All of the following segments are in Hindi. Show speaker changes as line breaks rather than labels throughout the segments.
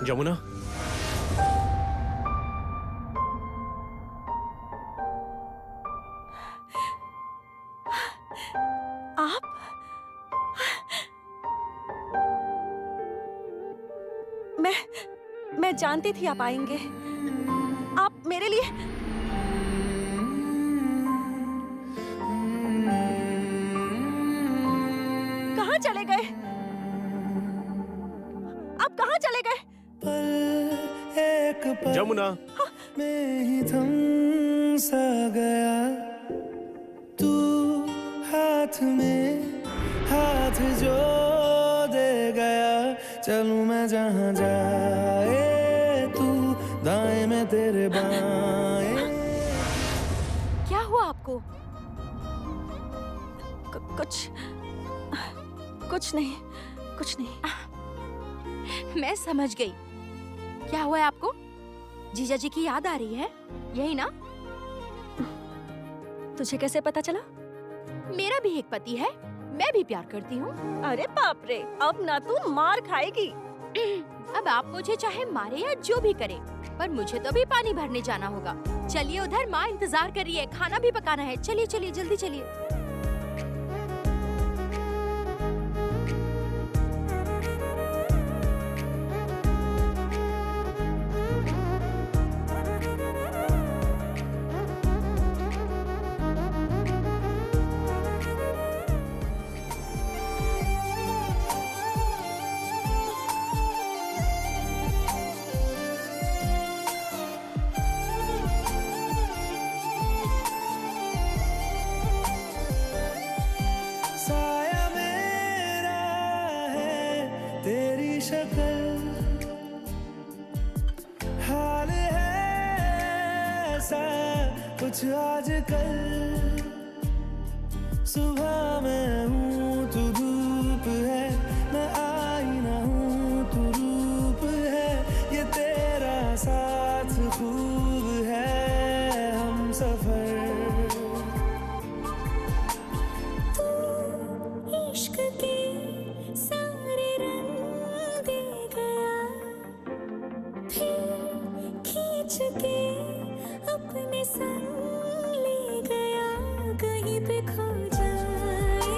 जमुना,
आप मैं जानती थी आप आएंगे। आप मेरे लिए कहाँ चले गए? आप कहाँ चले गए?
जमुना,
में ही थम सा गया तू, हाथ में हाथ जो दे गया। चलूं मैं जहाँ जाए तू, दाएं में तेरे बाएं।
क्या हुआ आपको? कुछ नहीं, कुछ नहीं।
मैं समझ गई। क्या हुआ है आपको? जीजा जी की याद आ रही है, यही ना?
तुझे कैसे पता चला?
मेरा भी एक पति है, मैं भी प्यार करती हूँ।
अरे बाप रे, अब ना तू मार खाएगी।
अब आप मुझे चाहे मारे या जो भी करे, पर मुझे तो भी पानी भरने जाना होगा। चलिए उधर, माँ इंतजार कर रही है, खाना भी पकाना है। चलिए चलिए जल्दी चलिए।
साया मेरा है तेरी शक्ल, हाल है ऐसा कुछ आजकल। सुबह मैं हूँ तू धूप है, मैं आईना हूँ तू रूप है। ये तेरा साथ खूब है, हम सफर।
इश्क के सारे रंग दे गया, फिर खींच के अपने संग ले गया। कहीं पे खो जाए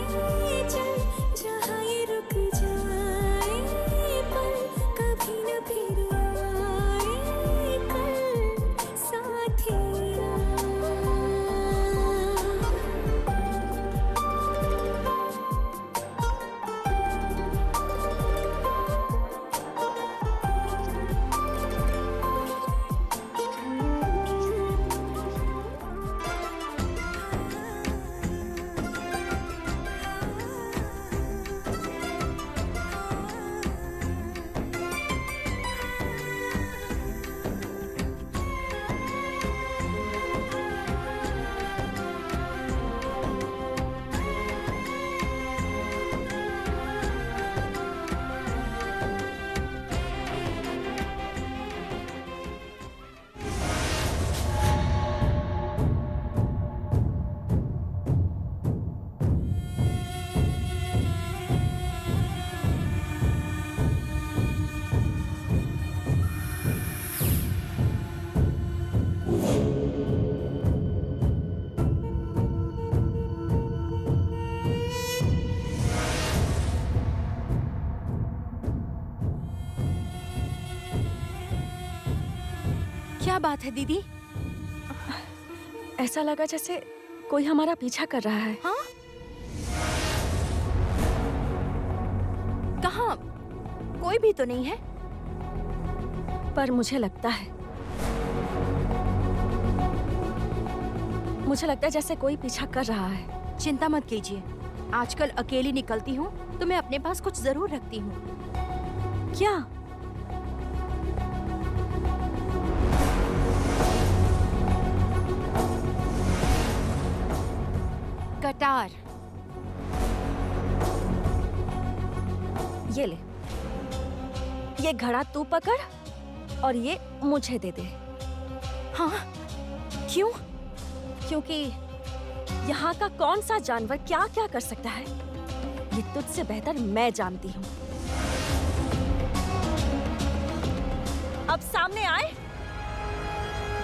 चल, जहाँ ये रुक जाए, पर कभी न फिर आए कल साथिया।
क्या बात है दीदी?
ऐसा लगा जैसे कोई हमारा पीछा कर रहा है।
हाँ? कहाँ? कोई भी तो नहीं है।
पर मुझे लगता है जैसे कोई पीछा कर रहा है।
चिंता मत कीजिए, आजकल अकेली निकलती हूँ तो मैं अपने पास कुछ जरूर रखती हूँ।
क्या?
कटार।
ये ले, ये घड़ा तू पकड़ और ये मुझे दे दे।
हाँ? क्यों?
क्योंकि यहाँ का कौन सा जानवर क्या क्या कर सकता है, ये तुझसे बेहतर मैं जानती हूँ। अब सामने आए,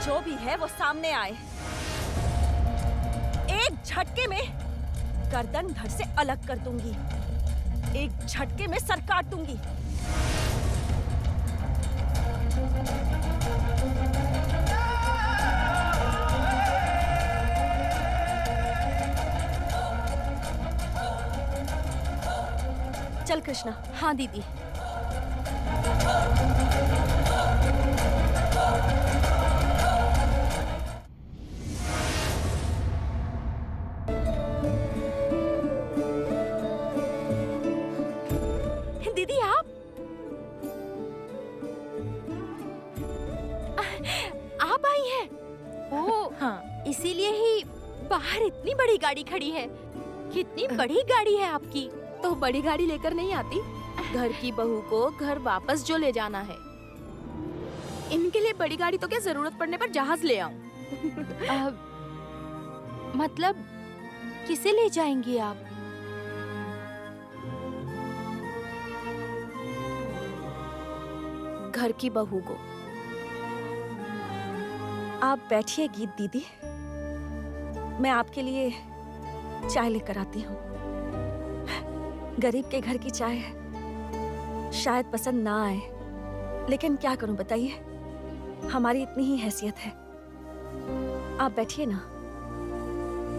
जो भी है वो सामने आए। एक झटके में गर्दन धड़ से अलग कर दूंगी, एक झटके में सर काट दूंगी। चल कृष्णा।
हाँ दीदी। दीदी आप आई हैं? ओ
हाँ,
इसीलिए ही बाहर इतनी बड़ी गाड़ी खड़ी है। कितनी बड़ी गाड़ी है आपकी।
तो बड़ी गाड़ी लेकर नहीं आती, घर की बहू को घर वापस जो ले जाना है। इनके लिए बड़ी गाड़ी तो क्या, जरूरत पड़ने पर जहाज ले आऊं।
मतलब किसे ले जाएंगी आप?
घर की बहू को।
आप बैठिए गीत दीदी, मैं आपके लिए चाय लेकर आती हूँ। गरीब के घर की चाय शायद पसंद ना आए, लेकिन क्या करूं बताइए, हमारी इतनी ही हैसियत है। आप बैठिए ना।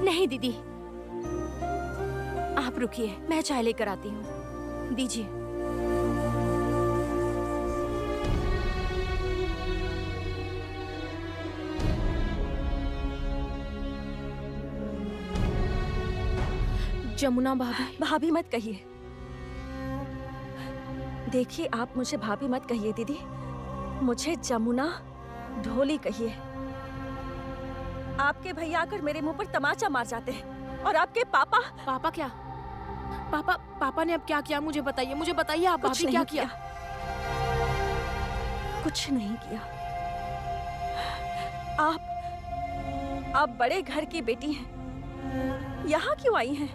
नहीं दीदी, आप रुकिए, मैं चाय लेकर आती हूँ। दीजिए।
जमुना भाभी।
भाभी मत कहिए। देखिए, आप मुझे भाभी मत कहिए दीदी, मुझे जमुना ढोली कहिए। आपके भैया आकर मेरे मुंह पर तमाचा मार जाते हैं, और आपके पापा।
पापा क्या? पापा ने अब क्या किया, मुझे बताइए, मुझे बताइए आप
कुछ
भाभी क्या
नहीं
किया?
कुछ नहीं किया। आप बड़े घर की बेटी हैं, यहाँ क्यों आई हैं?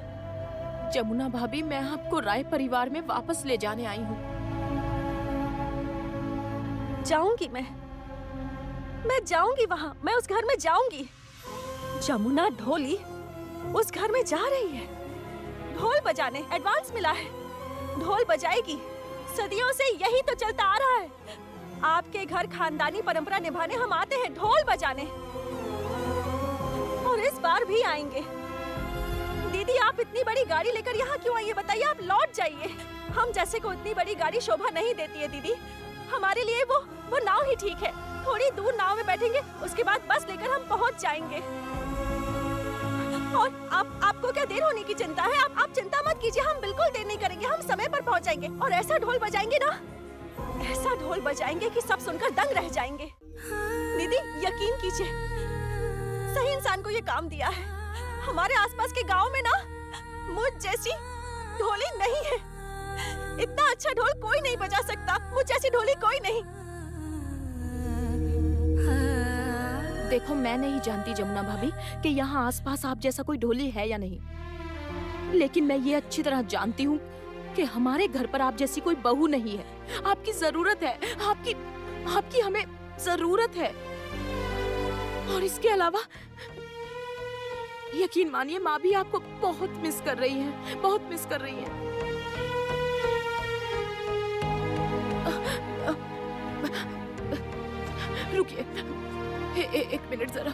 जमुना भाभी, मैं आपको राय परिवार में वापस ले जाने आई हूँ।
जाऊंगी मैं जाऊंगी वहां, मैं उस घर में जाऊंगी। जमुना ढोली उस घर में जा रही है, ढोल बजाने। एडवांस मिला है, ढोल बजाएगी। सदियों से यही तो चलता आ रहा है। आपके घर खानदानी परंपरा निभाने हम आते हैं, ढोल बजाने, और इस बार भी आएंगे। दीदी, आप इतनी बड़ी गाड़ी लेकर यहाँ क्यों आई है बताइए? आप लौट जाइए। हम जैसे को इतनी बड़ी गाड़ी शोभा नहीं देती है दीदी। हमारे लिए वो नाव ही ठीक है। थोड़ी दूर नाव में बैठेंगे, उसके बाद बस लेकर हम पहुँच जाएंगे। और आपको क्या देर होने की चिंता है? आप चिंता मत कीजिए, हम बिल्कुल देर नहीं करेंगे, हम समय पर पहुँच जाएंगे। और ऐसा ढोल बजाएंगे ना, ऐसा ढोल बजाएंगे कि सब सुनकर दंग रह जाएंगे। दीदी, यकीन कीजिए, सही इंसान को ये काम दिया है। हमारे आसपास के गांव में ना मुझ जैसी ढोली नहीं है। इतना अच्छा ढोल कोई नहीं बजा सकता, मुझ जैसी ढोली कोई नहीं।
देखो, मैं नहीं जानती जमुना भाभी कि यहाँ आसपास आप जैसा कोई ढोली है या नहीं, लेकिन मैं ये अच्छी तरह जानती हूँ कि हमारे घर पर आप जैसी कोई बहू नहीं है। आपकी जरूरत है, आपकी हमें जरूरत है। और इसके अलावा यकीन मानिए, माँ भी आपको बहुत मिस कर रही है, बहुत मिस कर रही है। रुकिए, एक मिनट जरा।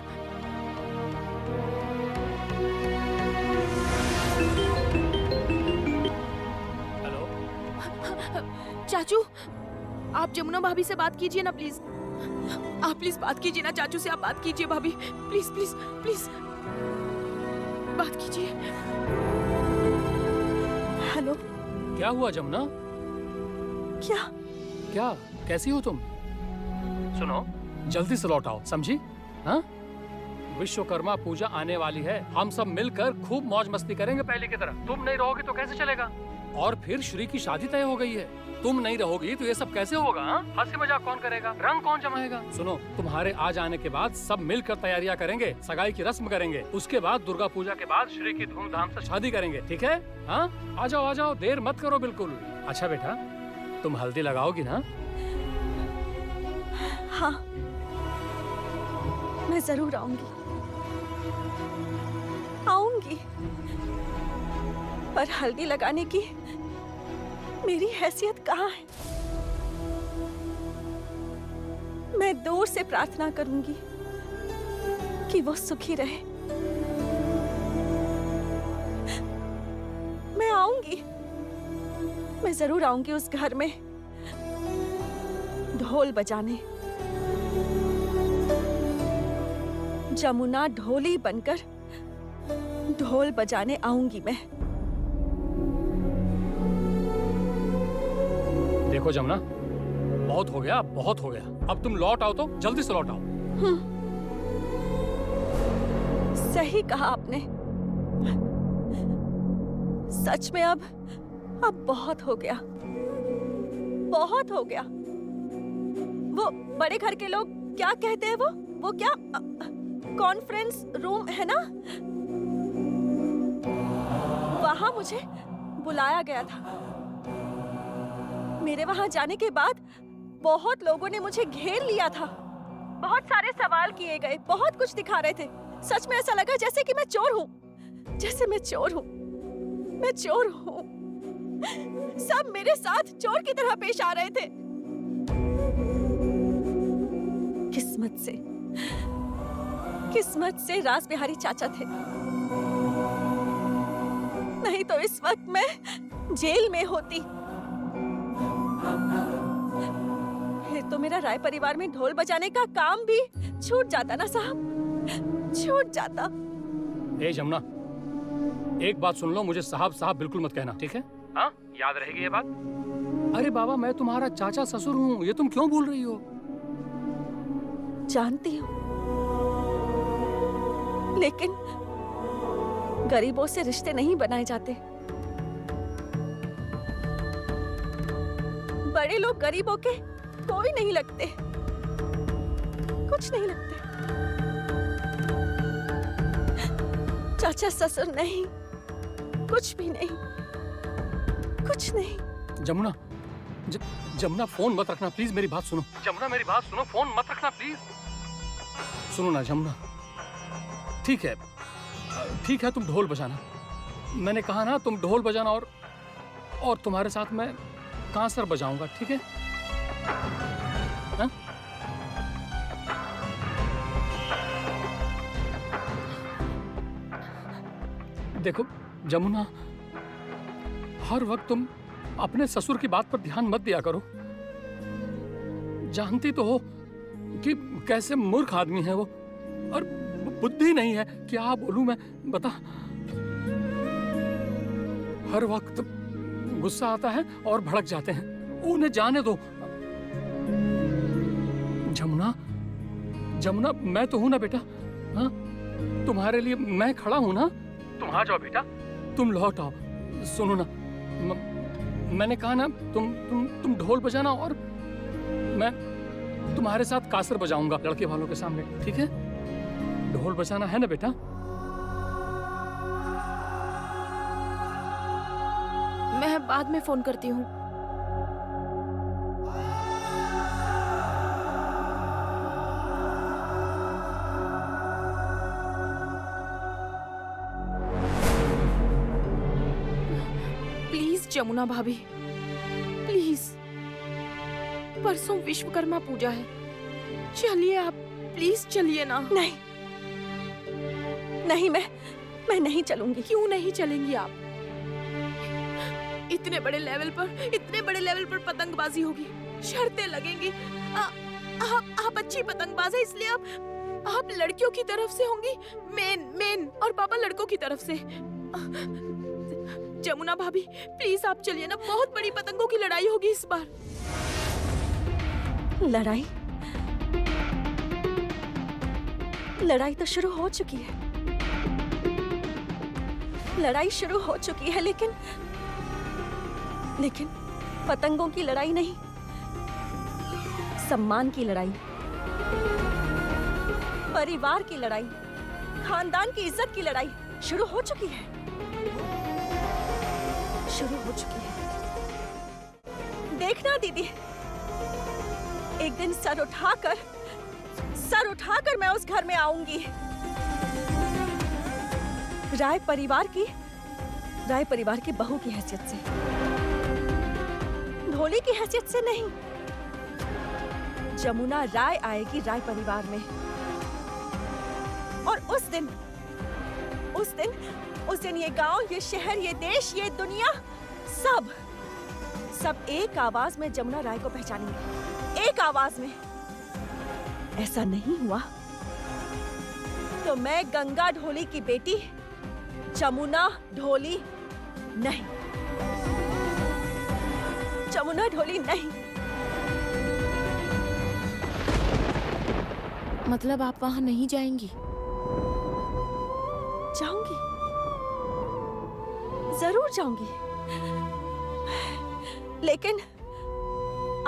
हेलो
चाचू, आप जमुना भाभी से बात कीजिए ना प्लीज। आप प्लीज बात कीजिए ना चाचू से, आप बात कीजिए भाभी, प्लीज प्लीज प्लीज बात कीजिए।
हेलो।
क्या हुआ जमुना? क्या कैसी हो तुम? सुनो, जल्दी से लौट आओ, समझी? हाँ, विश्वकर्मा पूजा आने वाली है, हम सब मिलकर खूब मौज मस्ती करेंगे पहले की तरह। तुम नहीं रहोगे तो कैसे चलेगा? और फिर श्री की शादी तय हो गई है, तुम नहीं रहोगी तो ये सब कैसे होगा? हंसी मजाक कौन करेगा, रंग कौन जमाएगा? सुनो, तुम्हारे आ जाने के बाद सब मिलकर तैयारियां करेंगे, सगाई की रस्म करेंगे, उसके बाद दुर्गा पूजा के बाद श्री की धूमधाम से शादी करेंगे, ठीक है? हाँ, आ जाओ, देर मत करो बिल्कुल। अच्छा बेटा, तुम हल्दी लगाओगी ना?
हाँ, मैं जरूर आऊंगी, आऊंगी। पर हल्दी लगाने की मेरी हैसियत कहाँ है? मैं दूर से प्रार्थना करूंगी कि वो सुखी रहे। मैं आऊंगी, मैं जरूर आऊंगी उस घर में ढोल बजाने। जमुना ढोली बनकर ढोल बजाने आऊंगी मैं।
देखो जमुना, बहुत हो गया, बहुत हो गया। अब तुम लौट आओ, तो जल्दी से लौट आओ।
सही कहा आपने। सच में अब बहुत हो गया, बहुत हो गया। वो बड़े घर के लोग क्या कहते हैं, वो क्या कॉन्फ्रेंस रूम है ना, वहां मुझे बुलाया गया था। मेरे वहां जाने के बाद बहुत लोगों ने मुझे घेर लिया था। बहुत सारे सवाल किए गए, बहुत कुछ दिखा रहे थे। सच में ऐसा लगा जैसे कि मैं चोर हूँ, जैसे मैं चोर हूँ, मैं चोर हूँ। सब मेरे साथ चोर की तरह पेश आ रहे थे। किस्मत से रास बिहारी चाचा थे, नहीं तो इस वक्त मैं जेल में होती। फिर तो मेरा राय परिवार में ढोल बजाने का काम भी छूट जाता ना साहब, छूट जाता।
ए जमुना, एक बात सुन लो, मुझे साहब साहब बिल्कुल मत कहना, ठीक है? हाँ, याद रहेगी ये बात। अरे बाबा, मैं तुम्हारा चाचा ससुर हूँ, ये तुम क्यों भूल रही हो?
जानती हूँ, लेकिन गरीबों से रिश्ते नहीं बनाए जाते। बड़े लोग गरीबों के कोई नहीं लगते, कुछ नहीं लगते। चाचा ससुर नहीं, कुछ भी नहीं, कुछ नहीं।
जमुना, जमुना फोन मत रखना प्लीज, मेरी बात सुनो। जमुना मेरी बात सुनो, फोन मत रखना प्लीज। सुनो ना जमुना, ठीक है, ठीक है, तुम ढोल बजाना। मैंने कहा ना, तुम ढोल बजाना, और तुम्हारे साथ मैं कांसर बजाऊंगा, ठीक है? हाँ? देखो जमुना, हर वक्त तुम अपने ससुर की बात पर ध्यान मत दिया करो। जानती तो हो कि कैसे मूर्ख आदमी है वो, और बुद्धि नहीं है। क्या बोलूं मैं, बता। हर वक्त गुस्सा आता है और भड़क जाते हैं। उन्हें जाने दो। जमुना, जमुना, मैं तो हूं ना बेटा, हाँ? तुम्हारे लिए मैं खड़ा हूं ना। तुम आ जाओ बेटा, तुम लौट आओ। सुनो ना, मैंने कहा ना, तुम ढोल बजाना, और मैं तुम्हारे साथ कासर बजाऊंगा लड़के वालों के सामने, ठीक है? ढोल बजाना है ना बेटा?
मैं बाद में फोन करती हूँ। प्लीज जमुना भाभी, प्लीज। परसों विश्वकर्मा पूजा है, चलिए आप, प्लीज चलिए ना।
नहीं, नहीं, मैं नहीं चलूंगी।
क्यों नहीं चलेंगी आप? इतने बड़े लेवल पर पतंगबाजी होगी, शर्तें लगेंगी। आप अच्छी पतंगबाज है, इसलिए आप लड़कियों की तरफ से होंगी मेन, और पापा लड़कों की तरफ से। जमुना भाभी प्लीज आप चलिए ना, बहुत बड़ी पतंगों की लड़ाई होगी इस बार।
लड़ाई? लड़ाई तो शुरू हो चुकी है, लड़ाई शुरू हो चुकी है, लेकिन पतंगों की लड़ाई नहीं, सम्मान की लड़ाई, परिवार की लड़ाई, खानदान की इज्जत की लड़ाई शुरू हो चुकी है, शुरू हो चुकी है। देखना दीदी, एक दिन सर उठाकर मैं उस घर में आऊंगी। राय परिवार की बहू की हैसियत से, ढोली की हैसियत से नहीं। जमुना राय आएगी राय परिवार में, और उस दिन ये गांव, ये शहर, ये देश, ये दुनिया सब एक आवाज में जमुना राय को पहचानेंगे, एक आवाज में। ऐसा नहीं हुआ तो मैं गंगा ढोली की बेटी जमुना ढोली नहीं, जमुना ढोली नहीं।
मतलब आप वहाँ नहीं जाएंगी?
जाऊंगी, जरूर जाऊंगी, लेकिन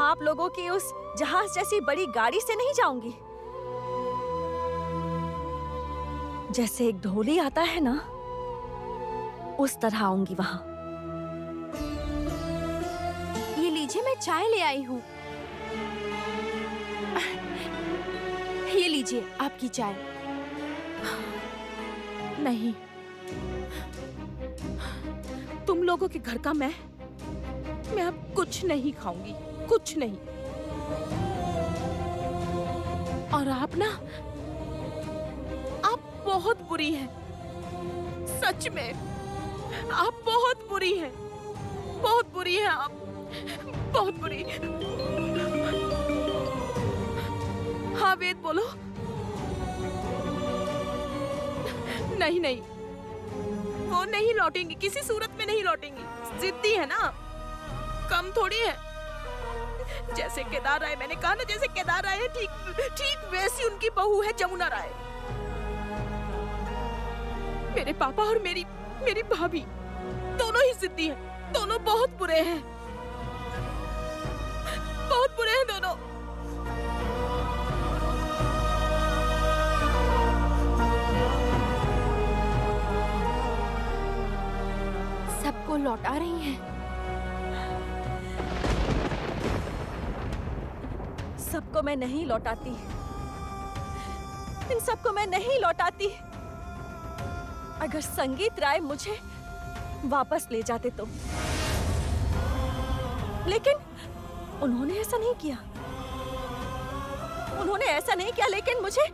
आप लोगों की उस जहाज जैसी बड़ी गाड़ी से नहीं जाऊंगी। जैसे एक ढोली आता है ना, उस तरह आऊंगी वहां।
ये लीजिए, मैं चाय ले आई हूँ। ये लीजिए आपकी चाय।
नहीं, तुम लोगों के घर का मैं अब कुछ नहीं खाऊंगी, कुछ नहीं। और आप बहुत बुरी हैं, सच में आप बहुत बुरी हैं, बहुत बुरी हैं आप, बहुत बुरी। हाँ वेद बोलो। नहीं, वो नहीं लौटेंगी, किसी सूरत में नहीं लौटेंगी। जिद्दी है ना, कम थोड़ी है। जैसे केदार राय, मैंने कहा ना, जैसे केदार राय है, ठीक वैसी उनकी बहू है जमुना राय। मेरे पापा और मेरी भाभी दोनों ही जिद्दी हैं, दोनों बहुत बुरे हैं, बहुत बुरे हैं दोनों।
सबको लौटा रही हैं।
सबको मैं नहीं लौटाती, इन सबको मैं नहीं लौटाती। अगर संगीत राय मुझे वापस ले जाते तो, लेकिन उन्होंने ऐसा नहीं किया। उन्होंने ऐसा नहीं किया, लेकिन मुझे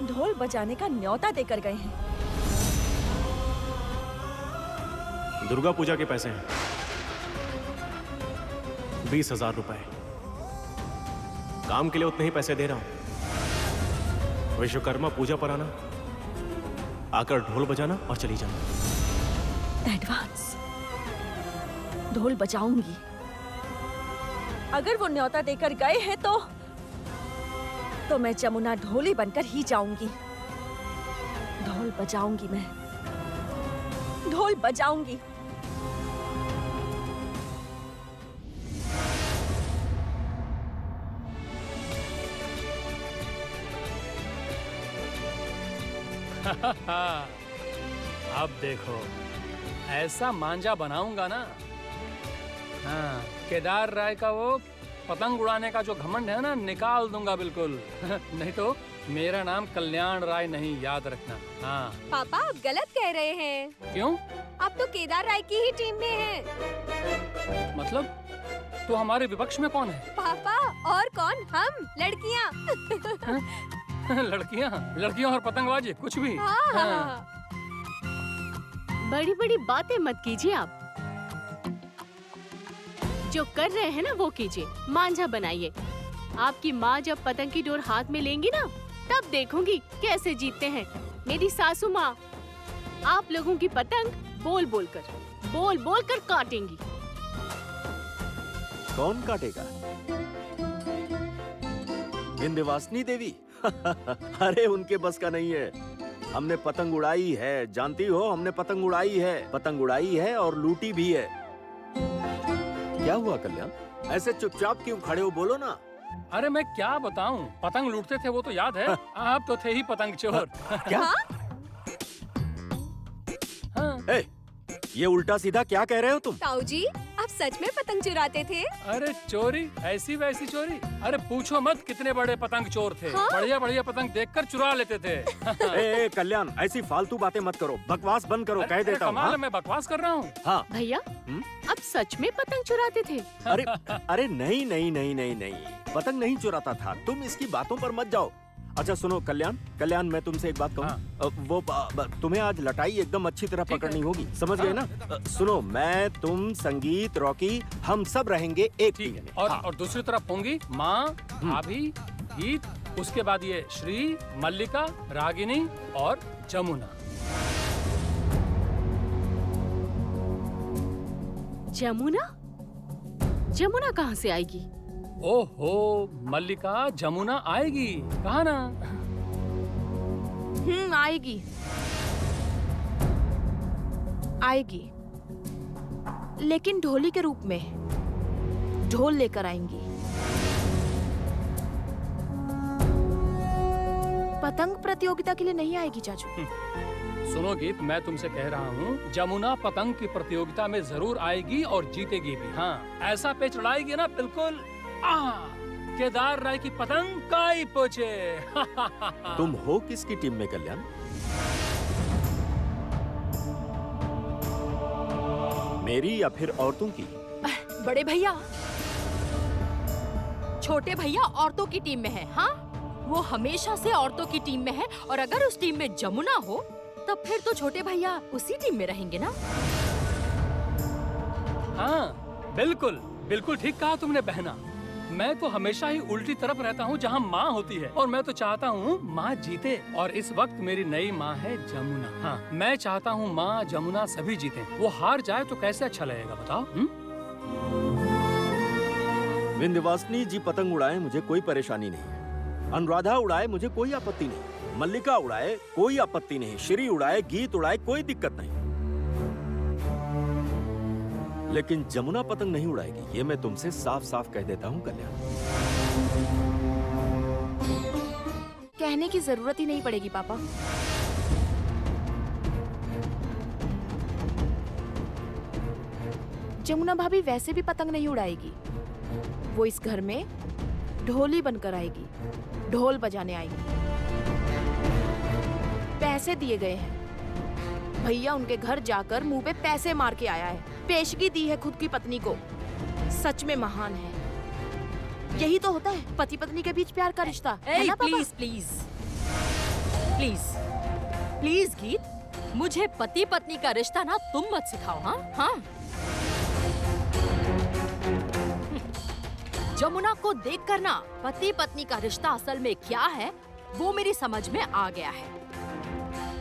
ढोल बजाने का न्योता देकर गए हैं।
दुर्गा पूजा के पैसे हैं 20,000 रुपए। काम के लिए उतने ही पैसे दे रहा हूं। विश्वकर्मा पूजा पर आना, आकर ढोल बजाना और चली जाना।
एडवांस ढोल बजाऊंगी। अगर वो न्योता देकर गए हैं तो मैं जमुना ढोली बनकर ही जाऊंगी। ढोल बजाऊंगी, मैं ढोल बजाऊंगी।
अब देखो, ऐसा मांझा बनाऊंगा ना। हाँ, केदार राय का वो पतंग उड़ाने का जो घमंड है ना, निकाल दूंगा बिल्कुल। नहीं तो मेरा नाम कल्याण राय नहीं, याद रखना। हाँ।
पापा आप गलत कह रहे हैं।
क्यों?
आप तो केदार राय की ही टीम में हैं।
मतलब तो हमारे विपक्ष में कौन है?
पापा और कौन? हम लड़कियाँ।
लड़कियां और पतंगबाजी, कुछ भी।
हाँ।
बड़ी बड़ी बातें मत कीजिए आप। जो कर रहे हैं ना वो कीजिए, मांझा बनाइए। आपकी माँ जब पतंग की डोर हाथ में लेंगी ना, तब देखूंगी कैसे जीतते हैं। मेरी सासू माँ आप लोगों की पतंग बोल बोल कर काटेंगी।
कौन काटेगा? विंध्यवासिनी देवी? अरे उनके बस का नहीं है। हमने पतंग उड़ाई है, जानती हो, हमने पतंग उड़ाई है और लूटी भी है। क्या हुआ कल्याण? ऐसे चुपचाप क्यों खड़े हो? बोलो ना।
अरे मैं क्या बताऊं, पतंग लूटते थे वो तो याद है। आप तो थे ही पतंग चोर।
क्या?
हाँ।
ए, ये उल्टा सीधा क्या कह रहे हो तुम?
ताऊ जी, आप
सच में पतंग चुराते थे?
अरे चोरी, ऐसी वैसी चोरी? अरे पूछो मत कितने बड़े पतंग चोर थे। बढ़िया बढ़िया पतंग देखकर चुरा लेते थे।
ए कल्याण, ऐसी फालतू बातें मत करो, बकवास बंद करो, कह देता हूँ।
कमाल है, मैं बकवास कर रहा हूँ।
हाँ
भैया आप सच में पतंग चुराते थे?
अरे अरे नहीं नहीं नहीं नहीं नहीं, पतंग नहीं चुराता था, तुम इसकी बातों पर मत जाओ। अच्छा सुनो कल्याण, मैं तुमसे एक बात कहूँ। वो तुम्हें आज लटाई एकदम अच्छी तरह पकड़नी होगी, समझ गए ना? सुनो, मैं, तुम, संगीत, रॉकी, हम सब रहेंगे एक टीम में।
और दूसरी तरफ होंगी माँ, भाभी, गीत, उसके बाद ये श्री, मल्लिका, रागिनी और जमुना।
जमुना कहाँ से आएगी?
ओहो, मल्लिका जमुना आएगी, कहा ना?
आएगी, लेकिन ढोली के रूप में ढोल लेकर आएंगी। पतंग प्रतियोगिता के लिए नहीं आएगी चाचू।
सुनो गीत, मैं तुमसे कह रहा हूँ, जमुना पतंग की प्रतियोगिता में जरूर आएगी और जीतेगी भी। हाँ, ऐसा पे चढ़ाएगी ना, बिल्कुल केदार राय की पतंग काई पोछे।
तुम हो किसकी टीम में कल्याण? मेरी या फिर औरतों की?
बड़े भैया, छोटे भैया औरतों की टीम में है। हाँ, वो हमेशा से औरतों की टीम में है, और अगर उस टीम में जमुना हो तब फिर तो छोटे भैया उसी टीम में रहेंगे ना?
हाँ, बिल्कुल बिल्कुल ठीक कहा तुमने बहना। मैं तो हमेशा ही उल्टी तरफ रहता हूँ जहाँ माँ होती है, और मैं तो चाहता हूँ माँ जीते, और इस वक्त मेरी नई माँ है जमुना। हाँ, मैं चाहता हूँ माँ, जमुना सभी जीते। वो हार जाए तो कैसे अच्छा लगेगा बताओ?
विंध्यवासिनी जी पतंग उड़ाए, मुझे कोई परेशानी नहीं है। अनुराधा उड़ाए, मुझे कोई आपत्ति नहीं। मल्लिका उड़ाए, कोई आपत्ति नहीं। श्री उड़ाए, गीत उड़ाए, कोई दिक्कत नहीं। लेकिन जमुना पतंग नहीं उड़ाएगी, ये मैं तुमसे साफ साफ कह देता हूँ कल्याण।
कहने की जरूरत ही नहीं पड़ेगी पापा। जमुना भाभी वैसे भी पतंग नहीं उड़ाएगी, वो इस घर में ढोली बनकर आएगी, ढोल बजाने आएगी। पैसे दिए गए हैं, भैया उनके घर जाकर मुंह पे पैसे मार के आया है, पेशगी दी है खुद की पत्नी को। सच में महान है। यही तो होता है पति पत्नी के बीच प्यार का रिश्ता, है ना पापा?
प्लीज प्लीज प्लीज प्लीज गीत, मुझे पति पत्नी का रिश्ता ना तुम मत सिखाओ। हाँ हाँ, जमुना को देख कर ना पति पत्नी का रिश्ता असल में क्या है वो मेरी समझ में आ गया है।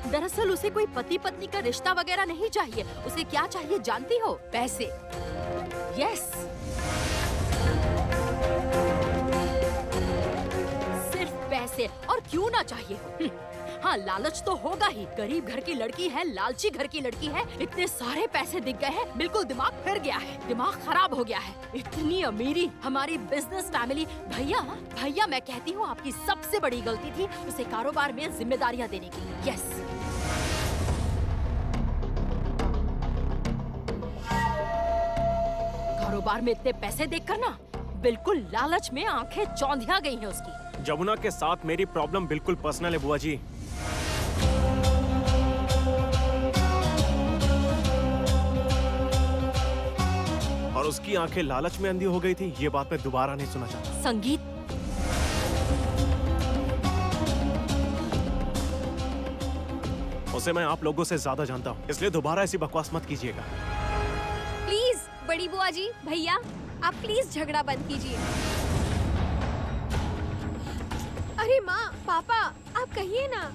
दरअसल उसे कोई पति पत्नी का रिश्ता वगैरह नहीं चाहिए। उसे क्या चाहिए जानती हो? पैसे। यस, सिर्फ पैसे, और क्यों ना चाहिए। हाँ, लालच तो होगा ही। गरीब घर की लड़की है, लालची घर की लड़की है, इतने सारे पैसे दिख गए हैं, बिल्कुल दिमाग फिर गया है, दिमाग खराब हो गया है। इतनी अमीरी, हमारी बिजनेस फैमिली। भैया मैं कहती हूँ आपकी सबसे बड़ी गलती थी उसे कारोबार में जिम्मेदारियाँ देने की। यस, कारोबार में इतने पैसे देखकर ना बिल्कुल लालच में आंखें चौंधिया गई हैं उसकी।
जमुना के साथ मेरी प्रॉब्लम बिल्कुल पर्सनल है बुआ जी। और उसकी आंखें लालच में अंधी हो गई थी, ये बात मैं दोबारा नहीं सुनना चाहता।
संगीत,
उसे मैं आप लोगों से ज्यादा जानता हूँ, इसलिए दोबारा ऐसी बकवास मत कीजिएगा।
प्लीज बड़ी बुआ जी, भैया आप प्लीज झगड़ा बंद कीजिए। अरे माँ, पापा आप कहिए ना,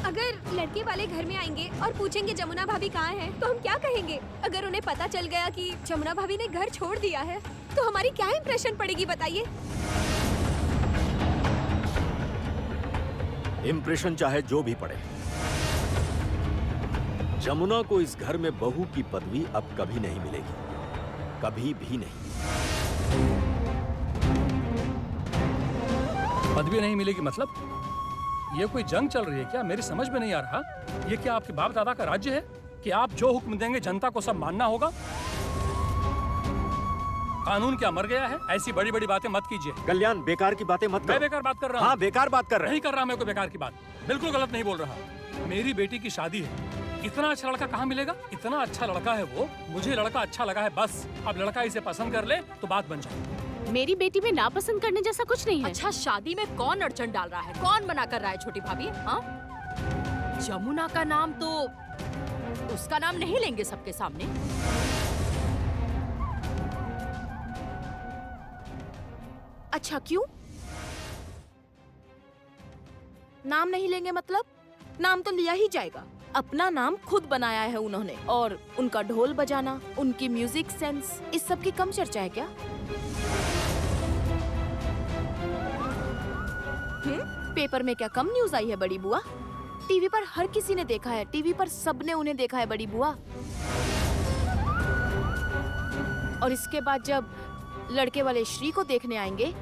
अगर लड़के वाले घर में आएंगे और पूछेंगे जमुना भाभी कहाँ है, तो हम क्या कहेंगे? अगर उन्हें पता चल गया कि जमुना भाभी ने घर छोड़ दिया है, तो हमारी क्या इंप्रेशन पड़ेगी बताइए?
इम्प्रेशन चाहे जो भी पड़े, जमुना को इस घर में बहू की पदवी अब कभी नहीं मिलेगी, कभी भी नहीं।
पदवी नहीं मिलेगी मतलब? ये कोई जंग चल रही है क्या? मेरी समझ में नहीं आ रहा। ये क्या आपके बाप दादा का राज्य है कि आप जो हुक्म देंगे जनता को सब मानना होगा? कानून क्या मर गया है? ऐसी बड़ी बड़ी बातें मत कीजिए।
कल्याण, बेकार की बातें मत
मैं
करो।
बेकार बात कर रहा हूँ?
हाँ, बेकार बात कर रहे
नहीं कर रहा मैं कोई बेकार की बात, बिल्कुल गलत नहीं बोल रहा। मेरी बेटी की शादी है, इतना अच्छा लड़का कहाँ मिलेगा? इतना अच्छा लड़का है वो, मुझे लड़का अच्छा लगा है बस। अब लड़का इसे पसंद कर ले तो बात बन जाए।
मेरी बेटी में नापसंद करने जैसा कुछ नहीं है।
अच्छा, शादी में कौन अड़चन डाल रहा है? कौन मना कर रहा है छोटी भाभी? हाँ, जमुना का नाम तो उसका नाम नहीं लेंगे सबके सामने।
अच्छा क्यों? नाम नहीं लेंगे मतलब? नाम तो लिया ही जाएगा। अपना नाम खुद बनाया है उन्होंने, और उनका ढोल बजाना, उनकी म्यूजिक सेंस, इस सब की कम चर्चा है क्या? पेपर में क्या कम न्यूज आई है बड़ी बुआ? टीवी पर हर किसी ने देखा है, टीवी पर सबने उन्हें देखा है बड़ी बुआ। और इसके बाद जब लड़के वाले श्री को देखने आएंगे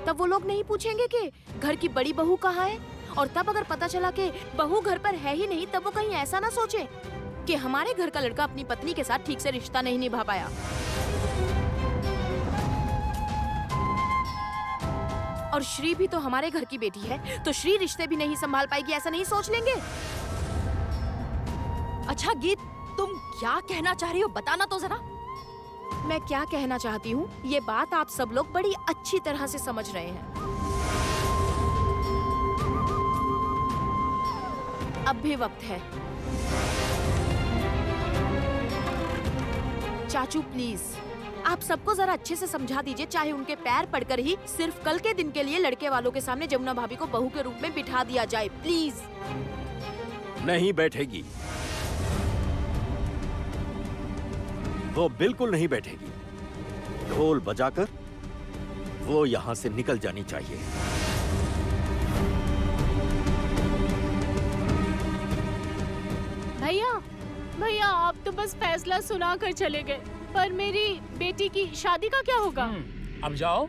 तब वो लोग नहीं पूछेंगे कि घर की बड़ी बहू कहाँ है? और तब अगर पता चला कि बहू घर पर है ही नहीं, तब वो कहीं ऐसा ना सोचे कि हमारे घर का लड़का अपनी पत्नी के साथ ठीक से रिश्ता नहीं निभा पाया। और श्री भी तो हमारे घर की बेटी है, तो श्री रिश्ते भी नहीं संभाल पाएगी, ऐसा नहीं सोच लेंगे?
अच्छा गीत, तुम क्या कहना चाह रही हो बताना तो जरा।
मैं क्या कहना चाहती हूँ, ये बात आप सब लोग बड़ी अच्छी तरह से समझ रहे हैं। अब भी वक्त है। चाचू प्लीज, आप सबको जरा अच्छे से समझा दीजिए, चाहे उनके पैर पड़कर ही सिर्फ कल के दिन के लिए लड़के वालों के सामने जमुना भाभी को बहू के रूप में बिठा दिया जाए, प्लीज।
नहीं बैठेगी, वो बिल्कुल नहीं बैठेगी। ढोल बजाकर वो यहाँ से निकल जानी चाहिए।
भैया, भैया आप तो बस फैसला सुना कर चले गए, पर मेरी बेटी की शादी का क्या होगा?
अब जाओ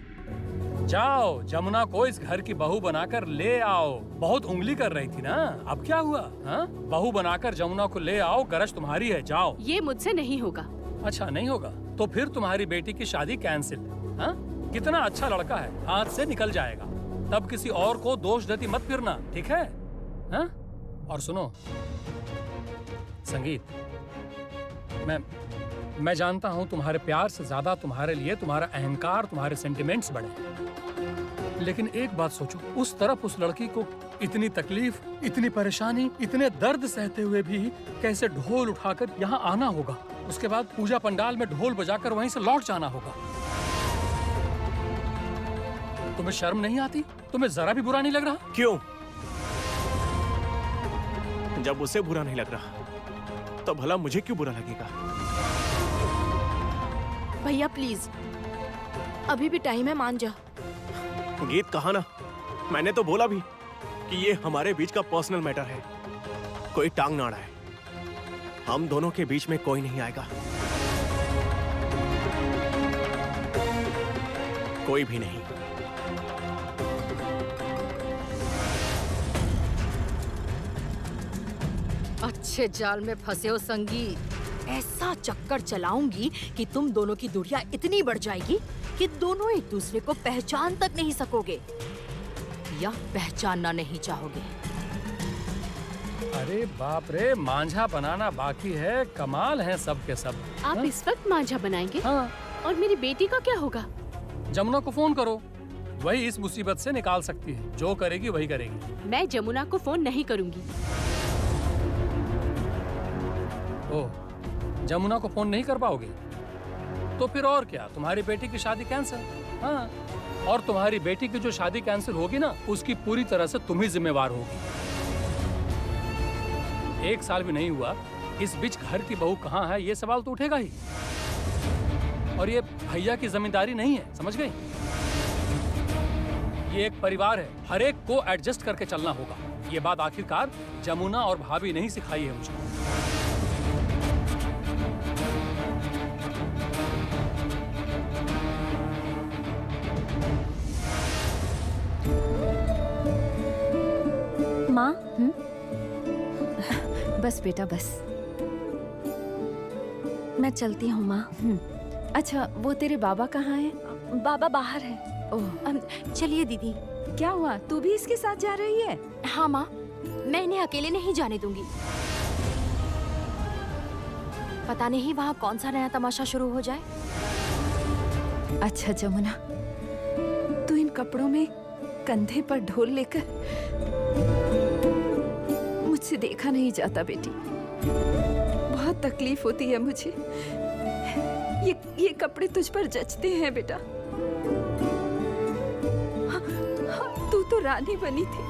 जाओ, जमुना को इस घर की बहू बनाकर ले आओ। बहुत उंगली कर रही थी ना, अब क्या हुआ? हाँ, बहू बनाकर जमुना को ले आओ, गरज तुम्हारी है, जाओ।
ये मुझसे नहीं होगा।
अच्छा नहीं होगा तो फिर तुम्हारी बेटी की शादी कैंसिल। हाँ, कितना अच्छा लड़का है, हाथ से निकल जाएगा। तब किसी और को दोष देती मत फिरना, ठीक है? हाँ? और सुनो संगीत, मैं जानता हूँ तुम्हारे प्यार से ज्यादा तुम्हारे लिए तुम्हारा अहंकार, तुम्हारे सेंटिमेंट्स बड़े, लेकिन एक बात सोचो, उस तरफ उस लड़की को इतनी तकलीफ, इतनी परेशानी, इतने दर्द सहते हुए भी कैसे ढोल उठाकर यहाँ आना होगा, उसके बाद पूजा पंडाल में ढोल बजाकर वहीं से लौट जाना होगा। तुम्हें शर्म नहीं आती? तुम्हें जरा भी बुरा नहीं लग रहा?
क्यों? जब उसे बुरा नहीं लग रहा तो भला मुझे क्यों बुरा लगेगा?
भैया प्लीज, अभी भी टाइम है, मान जा।
गीत कहा ना, मैंने तो बोला भी कि ये हमारे बीच का पर्सनल मैटर है, कोई टांग ना अड़ाए। हम दोनों के बीच में कोई नहीं आएगा, कोई भी नहीं।
अच्छे जाल में फंसे हो संगीत। ऐसा चक्कर चलाऊंगी कि तुम दोनों की दूरियां इतनी बढ़ जाएगी कि दोनों एक दूसरे को पहचान तक नहीं सकोगे या पहचानना नहीं चाहोगे।
अरे बाप रे, मांझा बनाना बाकी है, कमाल है सब के सब।
आप
हाँ?
इस वक्त मांझा बनाएंगे?
हाँ।
और मेरी बेटी का क्या होगा?
जमुना को फोन करो, वही इस मुसीबत से निकाल सकती है, जो करेगी वही करेगी।
मैं जमुना को फोन नहीं करूंगी।
ओह, जमुना को फोन नहीं कर पाओगे? तो फिर और क्या, तुम्हारी बेटी की शादी कैंसिल। हाँ, और तुम्हारी बेटी की जो शादी कैंसिल होगी ना, उसकी पूरी तरह से तुम ही जिम्मेवार होगी। 1 साल भी नहीं हुआ, इस बीच घर की बहू कहाँ है ये सवाल तो उठेगा ही। और ये भैया की जिम्मेदारी नहीं है, समझ गई? ये एक परिवार है, हर एक को एडजस्ट करके चलना होगा। ये बात आखिरकार जमुना और भाभी नहीं सिखाई है मुझे।
माँ, बस बेटा बस, मैं चलती हूँ माँ।
अच्छा, वो तेरे बाबा कहाँ हैं?
बाबा बाहर है।
ओह,
चलिए दीदी।
क्या हुआ? तू भी इसके साथ जा रही है?
हाँ माँ, मैं इन्हें अकेले नहीं जाने दूंगी। पता नहीं वहाँ कौन सा नया तमाशा शुरू हो जाए।
अच्छा जमुना, तू इन कपड़ों में कंधे पर ढोल लेकर, मुझसे देखा नहीं जाता बेटी। बहुत तकलीफ होती है मुझे। ये कपड़े तुझ पर जचते हैं बेटा। तू तो रानी बनी थी,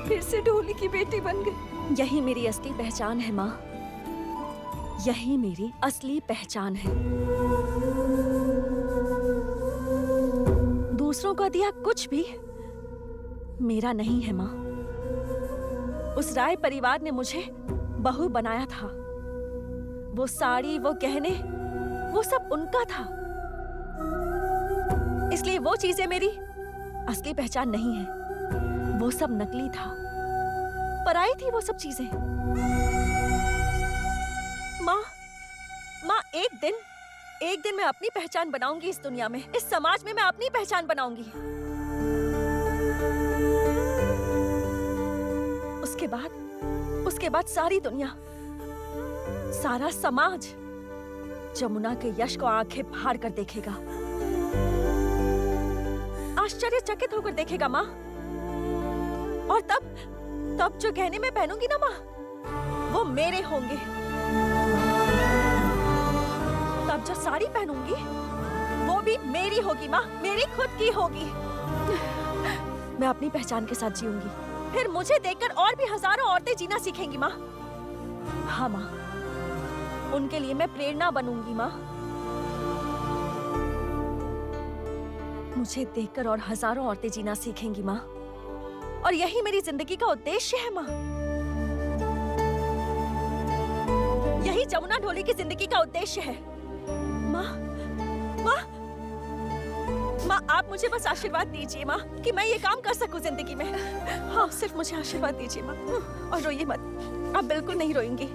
फिर से ढोली की बेटी बन गई।
यही मेरी असली पहचान है माँ, यही मेरी असली पहचान है। दूसरों का दिया कुछ भी मेरा नहीं है माँ। उस राय परिवार ने मुझे बहू बनाया था। वो साड़ी, वो गहने, वो सब उनका था। इसलिए वो चीजें मेरी असली पहचान नहीं है। वो सब नकली था, पराई थी वो सब चीजें। माँ, एक दिन मैं अपनी पहचान बनाऊंगी इस दुनिया में, इस समाज में मैं अपनी पहचान बनाऊंगी। उसके बाद सारी दुनिया, सारा समाज जमुना के यश को आंखें फाड़ कर देखेगा, आश्चर्यचकित होकर देखेगा माँ। और तब जो गहने मैं पहनूंगी ना माँ, वो मेरे होंगे। तब जो साड़ी पहनूंगी, वो भी मेरी होगी माँ, मेरी खुद की होगी। मैं अपनी पहचान के साथ जीऊंगी, फिर मुझे देखकर और भी हजारों औरतें जीना सीखेंगी माँ। हाँ माँ, उनके लिए मैं प्रेरणा बनूंगी माँ। मुझे देखकर और हजारों औरतें जीना सीखेंगी माँ, और यही मेरी जिंदगी का उद्देश्य है माँ। यही जमुना ढोली की जिंदगी का उद्देश्य है माँ। माँ, आप मुझे बस आशीर्वाद दीजिए माँ कि मैं ये काम कर सकूं जिंदगी में। हाँ, सिर्फ मुझे आशीर्वाद दीजिए माँ, और रोइए मत। आप बिल्कुल नहीं रोएंगी।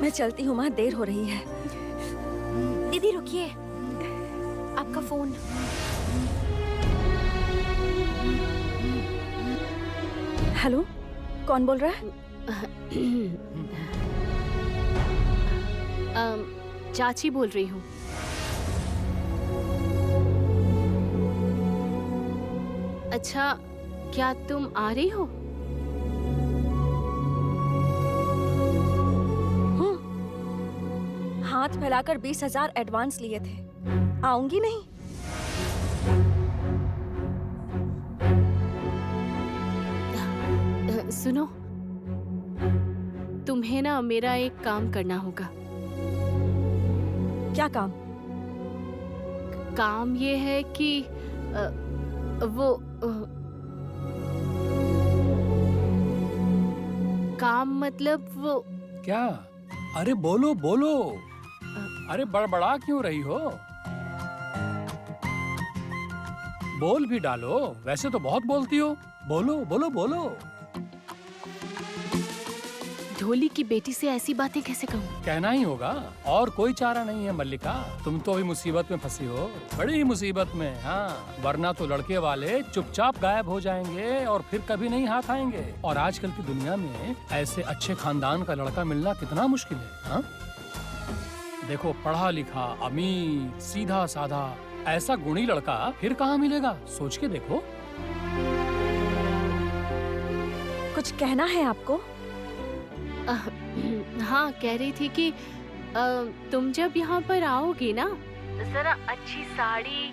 मैं चलती हूँ माँ, देर हो रही है।
दीदी रुकिए, आपका फोन।
हेलो, कौन बोल रहा है?
चाची बोल रही हूँ। अच्छा, क्या तुम आ रही हो?
हाथ फैलाकर 20,000 एडवांस लिए थे। आऊंगी नहीं?
सुनो, तुम्हें ना मेरा एक काम करना होगा।
क्या काम?
काम ये है कि काम मतलब वो।
क्या? अरे बोलो बोलो, अरे बड़बड़ा क्यों रही हो? बोल भी डालो, वैसे तो बहुत बोलती हो। बोलो बोलो बोलो।
ढोली की बेटी से ऐसी बातें कैसे कहूँ?
कहना ही होगा, और कोई चारा नहीं है मल्लिका। तुम तो अभी मुसीबत में फंसी हो, बड़ी मुसीबत में। हाँ, वरना तो लड़के वाले चुपचाप गायब हो जाएंगे और फिर कभी नहीं हाथ आएंगे। और आजकल की दुनिया में ऐसे अच्छे खानदान का लड़का मिलना कितना मुश्किल है। हाँ? देखो, पढ़ा लिखा, अमीर, सीधा साधा, ऐसा गुणी लड़का फिर कहाँ मिलेगा? सोच के देखो।
कुछ कहना है आपको?
हाँ, कह रही थी कि तुम जब यहाँ पर आओगे ना, जरा अच्छी साड़ी,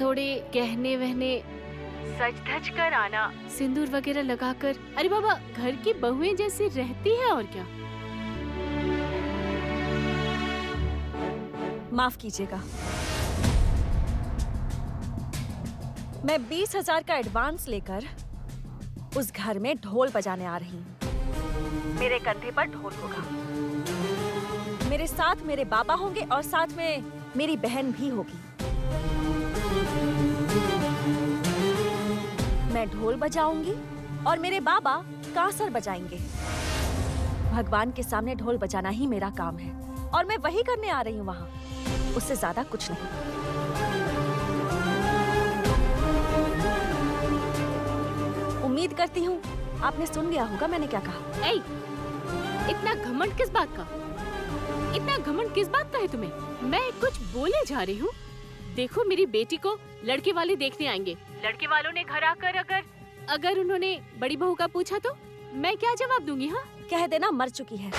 थोड़े गहने वहने सज धज कर आना, सिंदूर वगैरह लगाकर। अरे बाबा, घर की बहुएं जैसी रहती है और क्या।
माफ कीजिएगा, मैं 20,000 का एडवांस लेकर उस घर में ढोल बजाने आ रही हूँ। मेरे कंधे पर ढोल होगा, मेरे साथ मेरे बाबा होंगे और साथ में मेरी बहन भी होगी। मैं ढोल बजाऊंगी और मेरे बाबा कांसर बजाएंगे। भगवान के सामने ढोल बजाना ही मेरा काम है और मैं वही करने आ रही हूँ वहाँ, उससे ज्यादा कुछ नहीं। उम्मीद करती हूँ आपने सुन लिया होगा मैंने क्या कहा।
ऐ, इतना घमंड किस बात का? इतना घमंड किस बात का है तुम्हें? मैं कुछ बोले जा रही हूँ। देखो मेरी बेटी को लड़के वाले देखने आएंगे। लड़के वालों ने घर आकर अगर उन्होंने बड़ी बहू का पूछा तो मैं क्या जवाब दूंगी? हाँ,
कह देना मर चुकी है।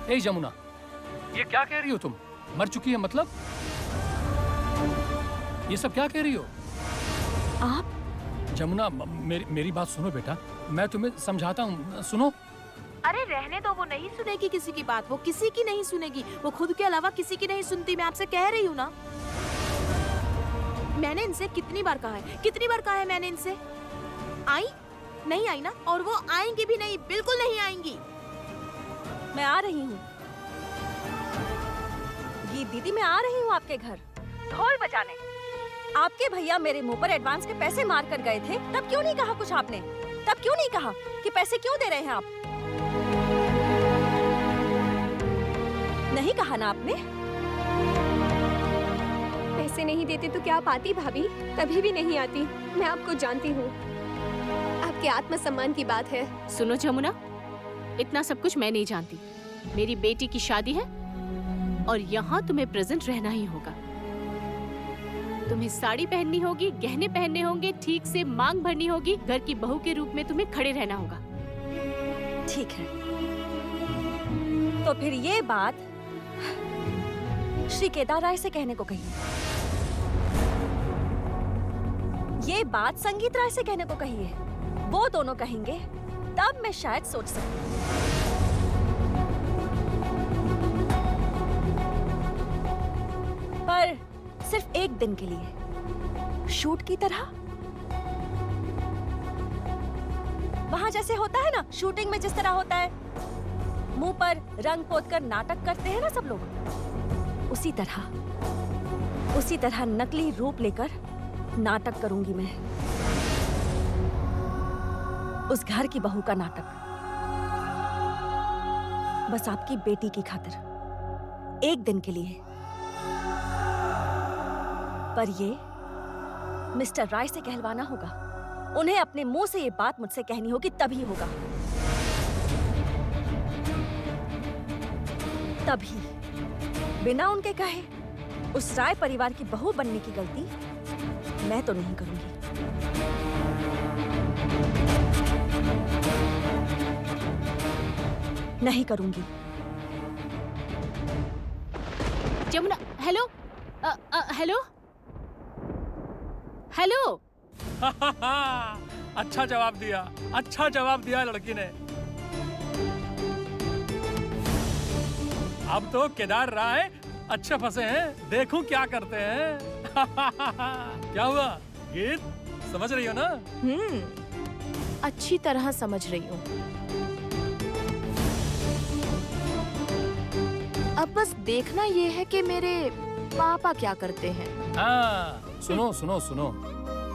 ए जमुना, ये क्या कह रही हो तुम? मर चुकी है मतलब? ये सब क्या कह रही हो
आप?
जमुना, मेरी बात सुनो बेटा, मैं तुम्हें समझाता हूँ, सुनो।
अरे रहने दो, वो नहीं सुनेगी किसी की बात, वो किसी की नहीं सुनेगी, वो खुद के अलावा किसी की नहीं सुनती। मैं आपसे कह रही हूँ ना, मैंने इनसे कितनी बार कहा है मैंने इनसे। आई नहीं आई ना, और वो आएंगी भी नहीं, बिल्कुल नहीं आएंगी।
मैं आ रही हूँ गीत दीदी, मैं आ रही हूँ आपके घर ढोल बजाने। आपके भैया मेरे मुंह पर एडवांस के पैसे मार कर गए थे, तब क्यों नहीं कहा कुछ आपने? तब क्यों नहीं कहा कि पैसे क्यों दे रहे हैं आप? नहीं कहा ना आपने?
पैसे नहीं देते तो क्या आप आती भाभी? कभी भी नहीं आती। मैं आपको जानती हूँ, आपके आत्मसम्मान की बात है।
सुनो जमुना, इतना सब कुछ मैं नहीं जानती। मेरी बेटी की शादी है और यहाँ तुम्हें प्रेजेंट रहना ही होगा। तुम्हें साड़ी पहननी होगी, गहने पहनने होंगे, ठीक से मांग भरनी होगी, घर की बहू के रूप में तुम्हें खड़े रहना होगा।
ठीक है, तो फिर ये बात श्री केदार राय से कहने को कहिए, ये बात संगीत राय से कहने को कहिए। वो दोनों कहेंगे तब मैं शायद सोच सकती हूँ। पर सिर्फ एक दिन के लिए, शूट की तरह। वहां जैसे होता है ना, शूटिंग में जिस तरह होता है, मुंह पर रंग पोत कर नाटक करते हैं ना सब लोग, उसी तरह नकली रूप लेकर नाटक करूंगी मैं। उस घर की बहू का नाटक, बस आपकी बेटी की खातिर, एक दिन के लिए। पर ये मिस्टर राय से कहलवाना होगा, उन्हें अपने मुंह से ये बात मुझसे कहनी होगी, तभी होगा। तभी बिना उनके कहे उस राय परिवार की बहू बनने की गलती मैं तो नहीं करूंगी। नहीं करूंगी।
Jamuna, hello, hello, hello.
अच्छा जवाब दिया लड़की ने। अब तो केदार राय अच्छे फंसे हैं, देखूं क्या करते हैं। क्या हुआ गीत, समझ रही हो ना?
अच्छी तरह समझ रही हूँ। अब बस देखना ये है कि मेरे पापा क्या करते हैं।
हाँ, सुनो,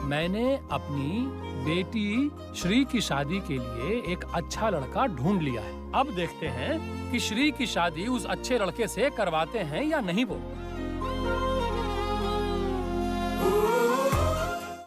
मैंने अपनी बेटी श्री की शादी के लिए एक अच्छा लड़का ढूंढ लिया है। अब देखते हैं कि श्री की शादी उस अच्छे लड़के से करवाते हैं या नहीं वो।